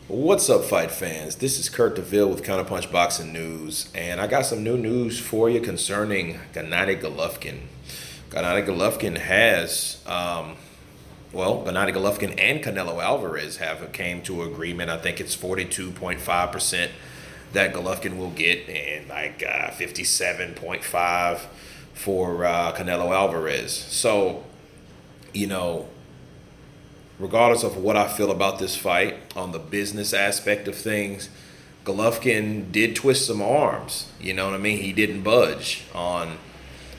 What's up, fight fans? This is Kurt DeVille with Counterpunch Boxing News, and I got some new news for you concerning Gennady Golovkin. Gennady Golovkin has, Gennady Golovkin and Canelo Alvarez have came to agreement. I think it's 42.5% that Golovkin will get, and 57.5 for Canelo Alvarez. So, you know, regardless of what I feel about this fight, on the business aspect of things, Golovkin did twist some arms. You know what I mean? He didn't budge on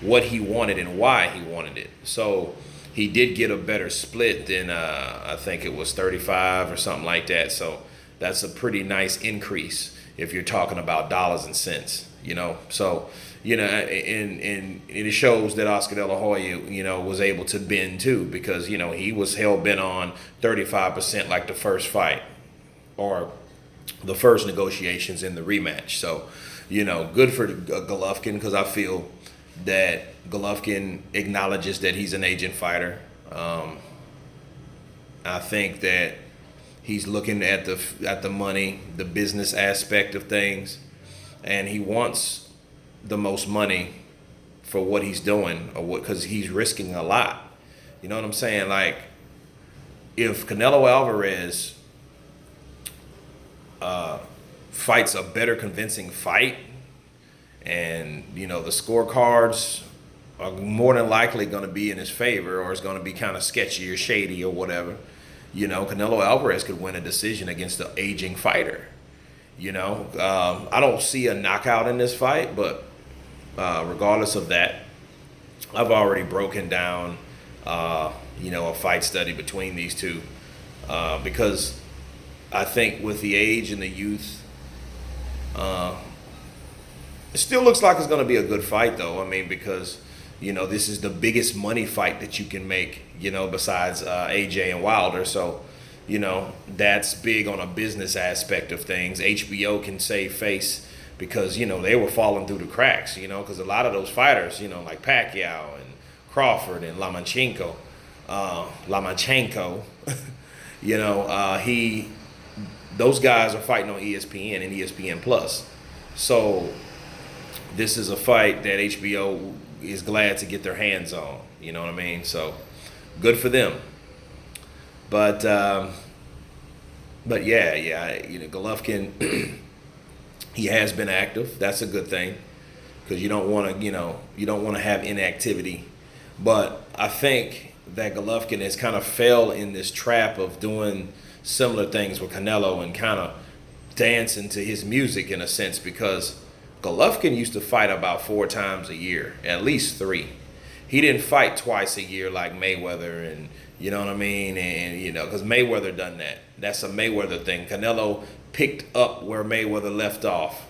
what he wanted and why he wanted it. So he did get a better split than I think it was 35 or something like that. So that's a pretty nice increase if you're talking about dollars and cents. And it shows that Oscar De La Hoya, was able to bend too, because he was hell bent on 35% like the first fight or the first negotiations in the rematch. So, good for Golovkin, because I feel that Golovkin acknowledges that he's an agent fighter. I think that he's looking at the money, the business aspect of things, and he wants the most money for what he's doing, or what, because he's risking a lot. You know what I'm saying? Like, if Canelo Alvarez fights a better convincing fight, and the scorecards are more than likely going to be in his favor, or it's going to be kind of sketchy or shady or whatever, Canelo Alvarez could win a decision against the aging fighter. I don't see a knockout in this fight, but regardless of that, I've already broken down, a fight study between these two, because I think with the age and the youth, it still looks like it's going to be a good fight, though. I mean, because this is the biggest money fight that you can make, besides AJ and Wilder. So, that's big on a business aspect of things. HBO can save face, because they were falling through the cracks, because a lot of those fighters, like Pacquiao and Crawford and Lomachenko, he those guys are fighting on ESPN and ESPN Plus. So this is a fight that HBO is glad to get their hands on. You know what I mean? So good for them. But Golovkin, he has been active. That's a good thing, because you don't want to have inactivity. But I think that Golovkin has kind of fell in this trap of doing similar things with Canelo and kind of dancing to his music in a sense, because Golovkin used to fight about 4 times a year, at least 3. He didn't fight twice a year like Mayweather, and you know what I mean? And because Mayweather done that. That's a Mayweather thing. Canelo picked up where Mayweather left off.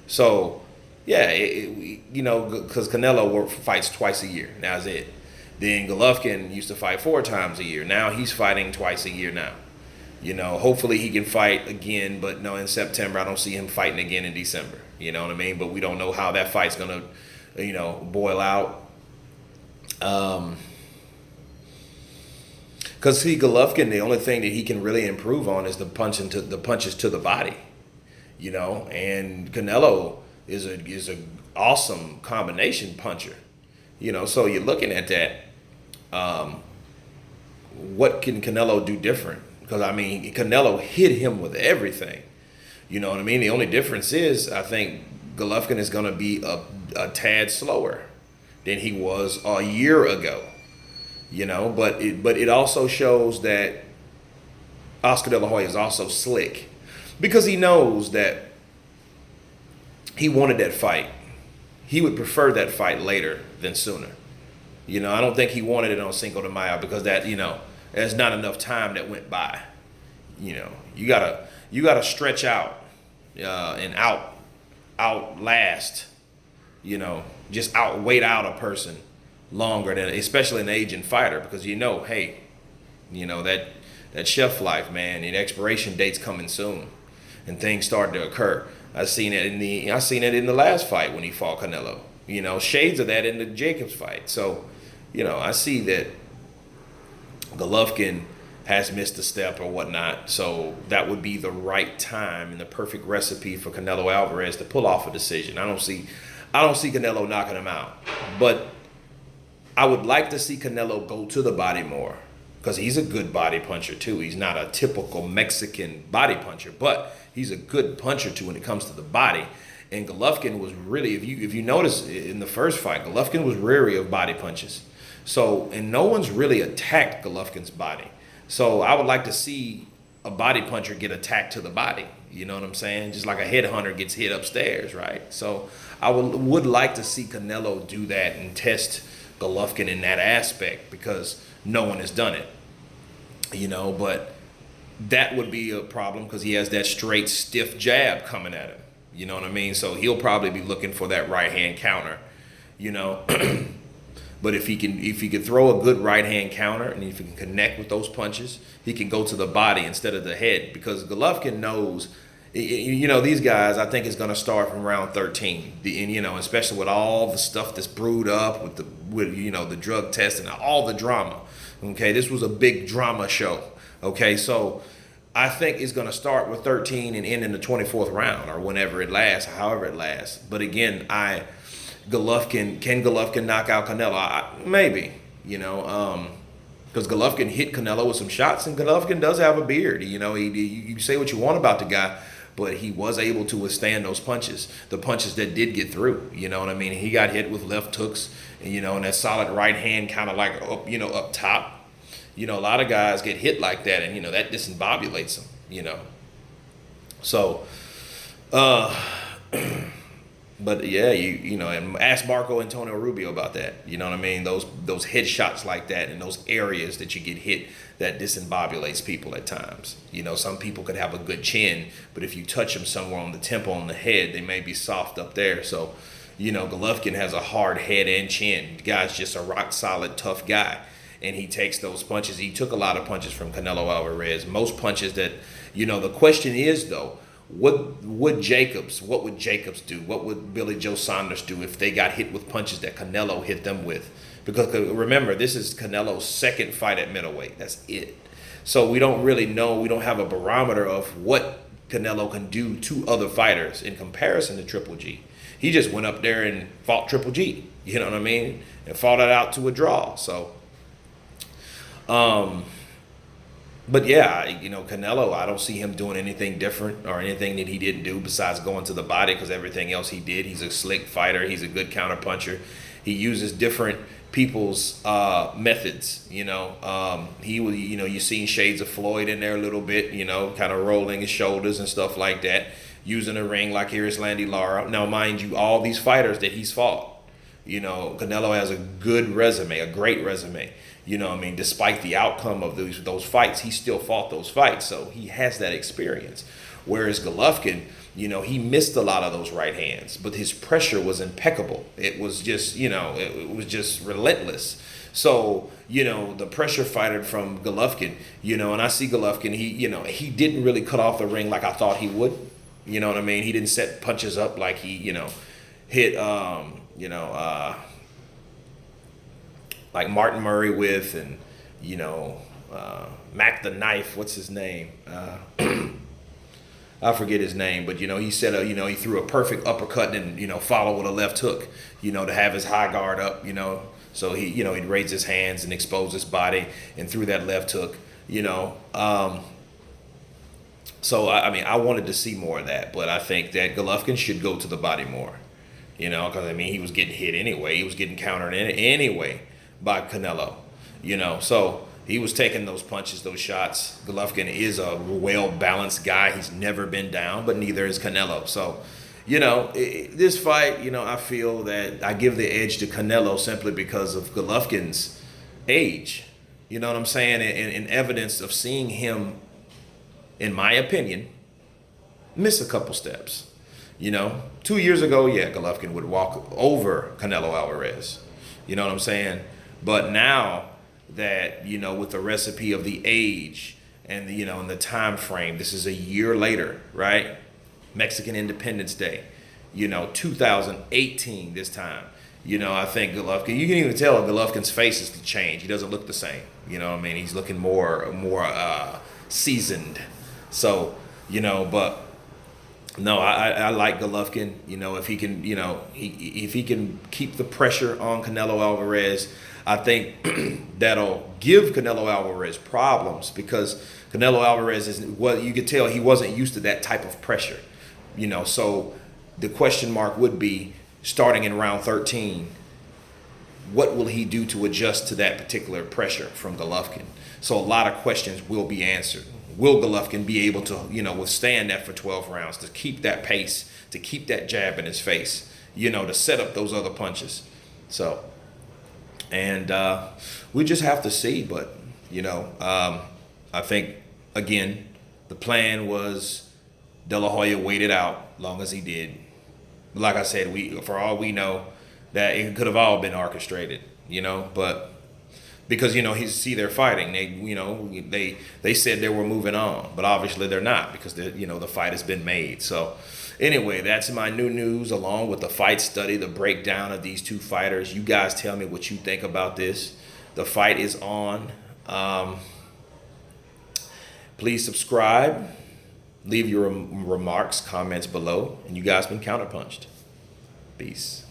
So yeah, because Canelo fights twice a year. That's it. Then Golovkin used to fight 4 times a year. Now he's fighting twice a year now. Hopefully he can fight again, but no, in September I don't see him fighting again in December. You know what I mean? But we don't know how that fight's gonna, boil out. Because see, Golovkin, the only thing that he can really improve on is the punches to the body. And Canelo is a awesome combination puncher. So you're looking at that. What can Canelo do different? Because Canelo hit him with everything. You know what I mean? The only difference is, I think Golovkin is going to be a tad slower than he was a year ago. But it also shows that Oscar De La Hoya is also slick, because he knows that he wanted that fight. He would prefer that fight later than sooner. I don't think he wanted it on Cinco de Mayo, because there's not enough time that went by. You gotta stretch out and outlast. Just wait out a person longer than, especially an aging fighter, because hey, that shelf life, man, and expiration date's coming soon, and things start to occur. I seen it in the last fight when he fought Canelo. Shades of that in the Jacobs fight. So, I see that Golovkin has missed a step or whatnot. So that would be the right time and the perfect recipe for Canelo Alvarez to pull off a decision. I don't see Canelo knocking him out, but I would like to see Canelo go to the body more, because he's a good body puncher too. He's not a typical Mexican body puncher, but he's a good puncher too when it comes to the body. And Golovkin was really, if you notice in the first fight, Golovkin was wary of body punches. So, and no one's really attacked Golovkin's body. So I would like to see a body puncher get attacked to the body. You know what I'm saying? Just like a headhunter gets hit upstairs, right? So I would like to see Canelo do that and test Golovkin in that aspect, because no one has done it. You know, but that would be a problem because he has that straight, stiff jab coming at him. You know what I mean? So he'll probably be looking for that right hand counter, you know. But if he can throw a good right hand counter, and if he can connect with those punches, he can go to the body instead of the head, because Golovkin knows, you know, these guys, I think, is going to start from round 13. And, you know, especially with all the stuff that's brewed up with you know, the drug test and all the drama. Okay, this was a big drama show. Okay, so I think it's going to start with 13 and end in the 24th round, or whenever it lasts, however it lasts. But again, can Golovkin knock out Canelo? Maybe, you know, because Golovkin hit Canelo with some shots, and Golovkin does have a beard. You know, you say what you want about the guy, but he was able to withstand those punches, the punches that did get through. You know what I mean? He got hit with left hooks, and, you know, and that solid right hand kind of like up, you know, up top. You know, a lot of guys get hit like that, and, you know, that disembobulates them, you know. So, but yeah, you know, and ask Marco Antonio Rubio about that. You know what I mean? Those headshots like that, and those areas that you get hit, that disembobulates people at times. You know, some people could have a good chin, but if you touch them somewhere on the temple, on the head, they may be soft up there. So, you know, Golovkin has a hard head and chin. The guy's just a rock solid, tough guy. And he takes those punches. He took a lot of punches from Canelo Alvarez. Most punches that, you know, the question is, though, what would Jacobs do? What would Billy Joe Saunders do if they got hit with punches that Canelo hit them with? Because remember, this is Canelo's second fight at middleweight. That's it. So we don't really know. We don't have a barometer of what Canelo can do to other fighters in comparison to Triple G. He just went up there and fought Triple G. You know what I mean? And fought it out to a draw. So, but yeah, you know, Canelo, I don't see him doing anything different or anything that he didn't do besides going to the body, because everything else he did. He's a slick fighter. He's a good counter puncher. He uses different people's methods. You know, he will, you know, you've seen shades of Floyd in there a little bit, you know, kind of rolling his shoulders and stuff like that, using a ring like here's Landy Lara. Now, mind you, all these fighters that he's fought, you know, Canelo has a good resume, a great resume. You know what I mean? Despite the outcome of those fights, he still fought those fights. So he has that experience. Whereas Golovkin, you know, he missed a lot of those right hands, but his pressure was impeccable. It was just, you know, it was just relentless. So, you know, the pressure fighter from Golovkin, you know, and I see Golovkin, he didn't really cut off the ring like I thought he would. You know what I mean? He didn't set punches up like he, you know, hit, like Martin Murray with, and, you know, Mac the Knife, what's his name? I forget his name, but, you know, he said, you know, he threw a perfect uppercut and, you know, followed with a left hook, you know, to have his high guard up, you know. So he, you know, he'd raise his hands and expose his body and threw that left hook, you know. So, I mean, I wanted to see more of that, but I think that Golovkin should go to the body more, you know, because, I mean, he was getting hit anyway. He was getting countered anyway by Canelo, you know. So he was taking those punches, those shots. Golovkin is a well-balanced guy. He's never been down, but neither is Canelo. So, you know, this fight, you know, I feel that I give the edge to Canelo simply because of Golovkin's age. You know what I'm saying? And evidence of seeing him, in my opinion, miss a couple steps. You know, 2 years ago, yeah, Golovkin would walk over Canelo Alvarez. You know what I'm saying? But now that, you know, with the recipe of the age and the, you know, and the time frame, this is a year later, right? Mexican Independence Day, you know, 2018 this time. I think Golovkin. You can even tell Golovkin's face has changed. He doesn't look the same. You know what I mean? He's looking more seasoned. So but no, I like Golovkin. If he can, if he can keep the pressure on Canelo Alvarez, I think that'll give Canelo Alvarez problems because Canelo Alvarez is what you could tell he wasn't used to that type of pressure. So the question mark would be starting in round 13. What will he do to adjust to that particular pressure from Golovkin? So a lot of questions will be answered. Will Golovkin be able to, withstand that for 12 rounds, to keep that pace, to keep that jab in his face, to set up those other punches? So, and we just have to see. But, I think, again, the plan was De La Hoya waited out long as he did. Like I said, for all we know, that it could have all been orchestrated, but because they're fighting. They said they were moving on, but obviously they're not because the fight has been made. So anyway, that's my new news along with the fight study, the breakdown of these two fighters. You guys tell me what you think about this. The fight is on. Please subscribe. Leave your remarks, comments below, and you guys been counterpunched. Peace.